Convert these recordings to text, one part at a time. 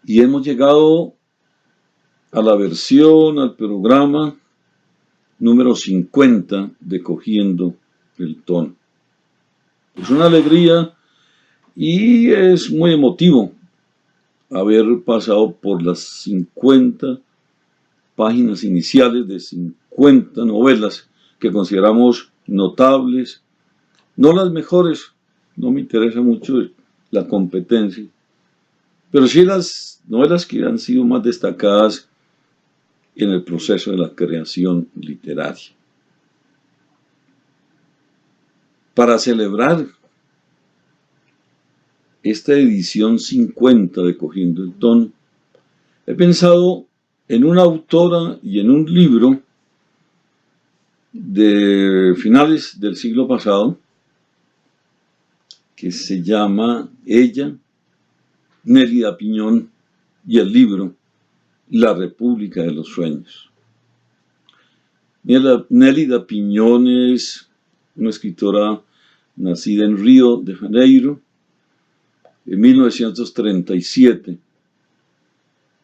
Y hemos llegado a la versión, al programa número 50 de Cogiendo el Tono. Es una alegría y es muy emotivo haber pasado por las 50 páginas iniciales de 50 novelas que consideramos notables, no las mejores, no me interesa mucho la competencia, pero sí las novelas que han sido más destacadas en el proceso de la creación literaria. Para celebrar esta edición 50 de Cogiendo el Tono, he pensado en una autora y en un libro de finales del siglo pasado que se llama Ella, Nélida Piñón, y el libro La República de los Sueños. Nélida Piñón es una escritora nacida en Río de Janeiro en 1937,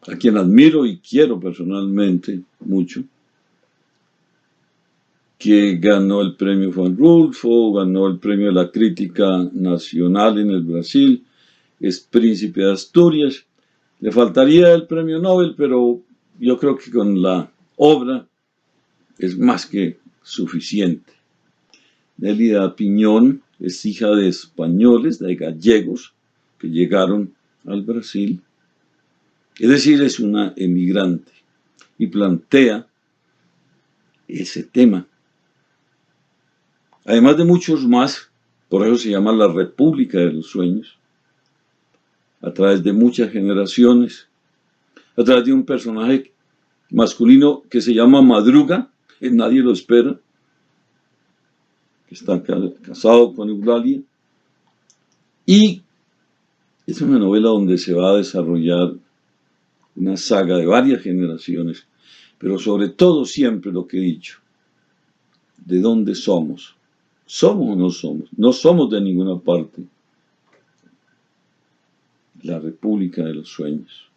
a quien admiro y quiero personalmente mucho, que ganó el premio Juan Rulfo, ganó el premio de la Crítica Nacional en el Brasil, es príncipe de Asturias. Le faltaría el premio Nobel, pero yo creo que con la obra es más que suficiente. Nélida Piñón es hija de españoles, de gallegos, que llegaron al Brasil. Es decir, es una emigrante y plantea ese tema. Además de muchos más, por eso se llama La República de los Sueños, a través de muchas generaciones, a través de un personaje masculino que se llama Madruga, que nadie lo espera, que está casado con Eulalia, y es una novela donde se va a desarrollar una saga de varias generaciones, pero sobre todo siempre lo que he dicho, ¿de dónde somos? ¿Somos o no somos? No somos de ninguna parte. La República de los Sueños.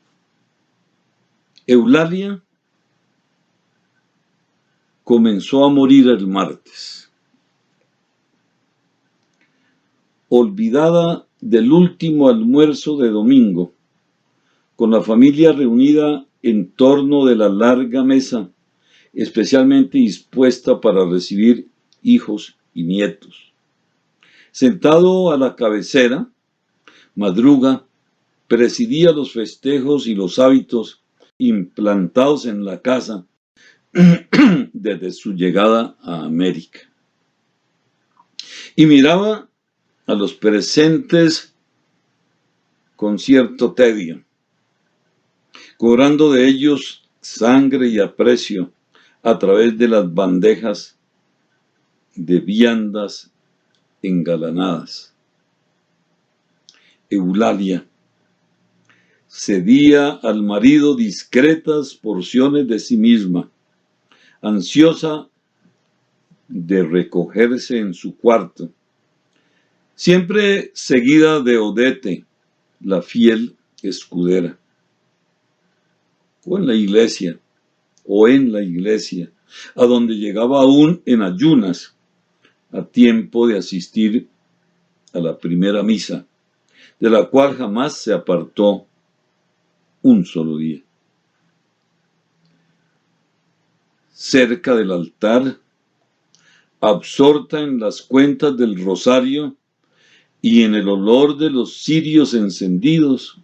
Eulalia comenzó a morir el martes, olvidada del último almuerzo de domingo, con la familia reunida en torno de la larga mesa, especialmente dispuesta para recibir hijos y nietos. Sentado a la cabecera, Madruga presidía los festejos y los hábitos implantados en la casa desde su llegada a América. Y miraba a los presentes con cierto tedio, cobrando de ellos sangre y aprecio a través de las bandejas de viandas engalanadas. Eulalia cedía al marido discretas porciones de sí misma, ansiosa de recogerse en su cuarto, siempre seguida de Odete, la fiel escudera, o en la iglesia, a donde llegaba aún en ayunas, a tiempo de asistir a la primera misa, de la cual jamás se apartó un solo día. Cerca del altar, absorta en las cuentas del rosario y en el olor de los cirios encendidos,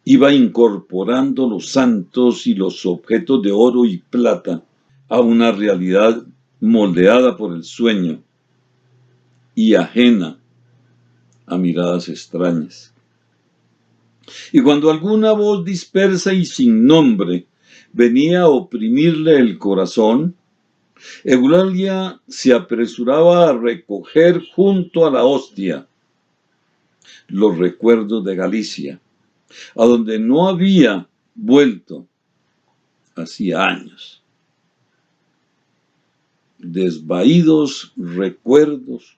iba incorporando los santos y los objetos de oro y plata a una realidad moldeada por el sueño y ajena a miradas extrañas. Y cuando alguna voz dispersa y sin nombre venía a oprimirle el corazón, Eulalia se apresuraba a recoger junto a la hostia los recuerdos de Galicia, a donde no había vuelto hacía años. Desvaídos recuerdos,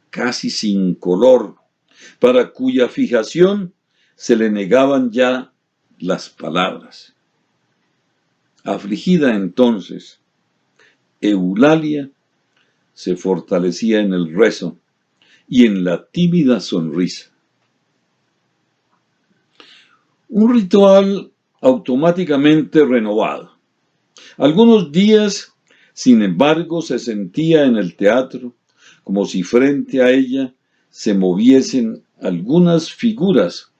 casi sin color, para cuya fijación se le negaban ya las palabras. Afligida entonces, Eulalia se fortalecía en el rezo y en la tímida sonrisa. Un ritual automáticamente renovado. Algunos días, sin embargo, se sentía en el teatro como si frente a ella se moviesen algunas figuras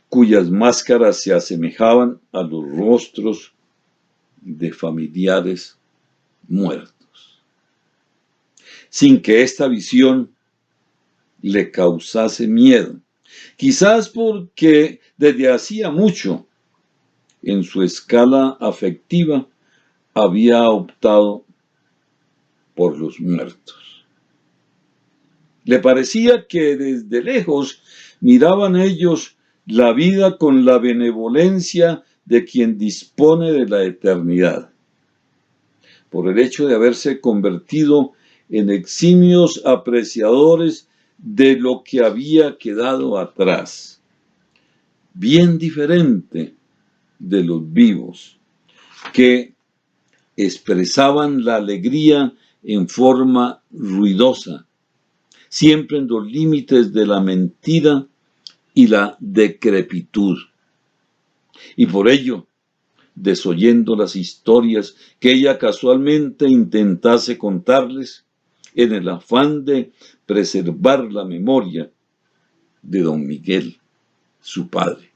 cuyas máscaras se asemejaban a los rostros de familiares muertos, sin que esta visión le causase miedo, quizás porque desde hacía mucho en su escala afectiva había optado por los muertos. Le parecía que desde lejos miraban ellos la vida con la benevolencia de quien dispone de la eternidad, por el hecho de haberse convertido en eximios apreciadores de lo que había quedado atrás, bien diferente de los vivos, que expresaban la alegría en forma ruidosa, siempre en los límites de la mentira y la decrepitud. Y por ello, desoyendo las historias que ella casualmente intentase contarles, en el afán de preservar la memoria de don Miguel, su padre.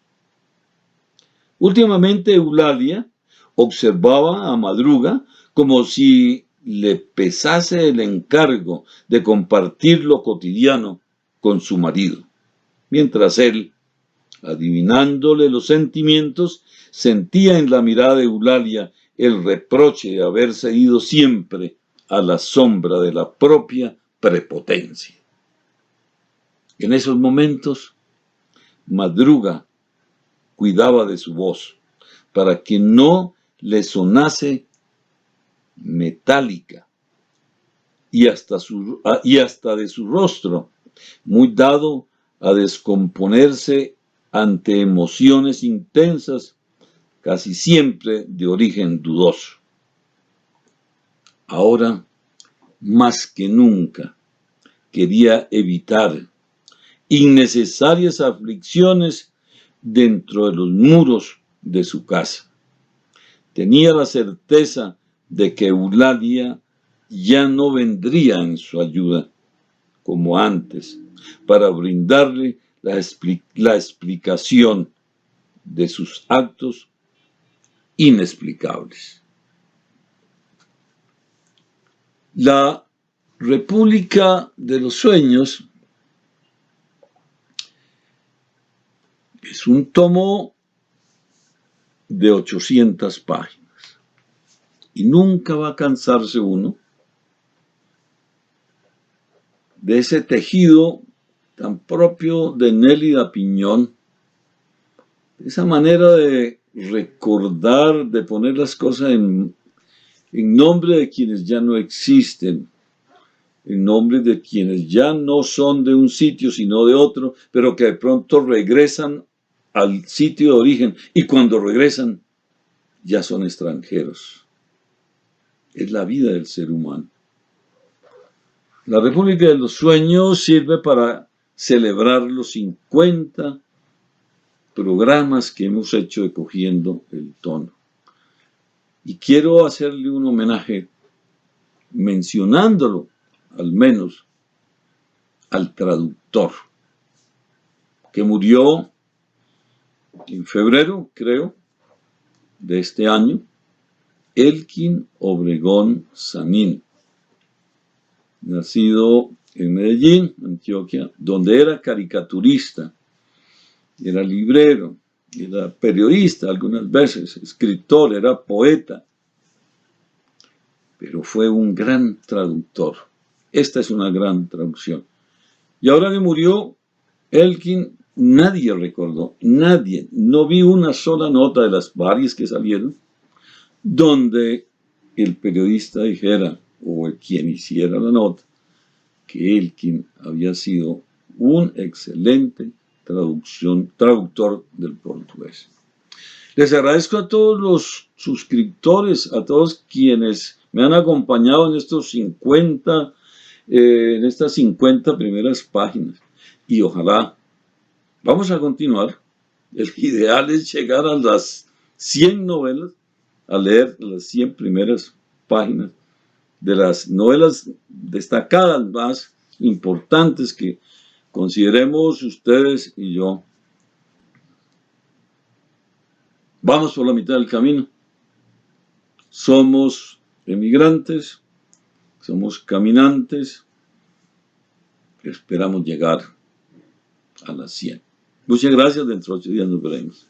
Últimamente Eulalia observaba a Madruga como si le pesase el encargo de compartir lo cotidiano con su marido, mientras él, adivinándole los sentimientos, sentía en la mirada de Eulalia el reproche de haberse ido siempre a la sombra de la propia prepotencia. En esos momentos, Madruga cuidaba de su voz para que no le sonase metálica y hasta de su rostro, muy dado a descomponerse ante emociones intensas, casi siempre de origen dudoso. Ahora, más que nunca, quería evitar innecesarias aflicciones dentro de los muros de su casa. Tenía la certeza de que Eulalia ya no vendría en su ayuda, como antes, para brindarle la explicación de sus actos inexplicables. La República de los Sueños es un tomo de 800 páginas y nunca va a cansarse uno de ese tejido tan propio de Nélida Piñón, esa manera de recordar, de poner las cosas en nombre de quienes ya no existen, en nombre de quienes ya no son de un sitio sino de otro, pero que de pronto regresan al sitio de origen y cuando regresan ya son extranjeros. Es la vida del ser humano. La República de los Sueños sirve para celebrar los 50 programas que hemos hecho de Cogiendo el Tono. Y quiero hacerle un homenaje mencionándolo, al menos, al traductor, que murió en febrero, creo, de este año, Elkin Obregón Sanín, nacido en Medellín, Antioquia, donde era caricaturista, era librero, era periodista algunas veces, escritor, era poeta, pero fue un gran traductor. Esta es una gran traducción. Y ahora que murió Elkin, nadie recordó, nadie, no vi una sola nota de las varias que salieron, donde el periodista dijera, o quien hiciera la nota, que Elkin había sido un excelente traductor del portugués. Les agradezco a todos los suscriptores, a todos quienes me han acompañado en estos 50, en estas 50 primeras páginas. Y ojalá, vamos a continuar. El ideal es llegar a las 100 novelas, a leer las 100 primeras páginas de las novelas destacadas más importantes que consideremos ustedes y yo. Vamos por la mitad del camino. Somos emigrantes, somos caminantes, esperamos llegar a las 100. Muchas gracias, dentro de 8 días nos veremos.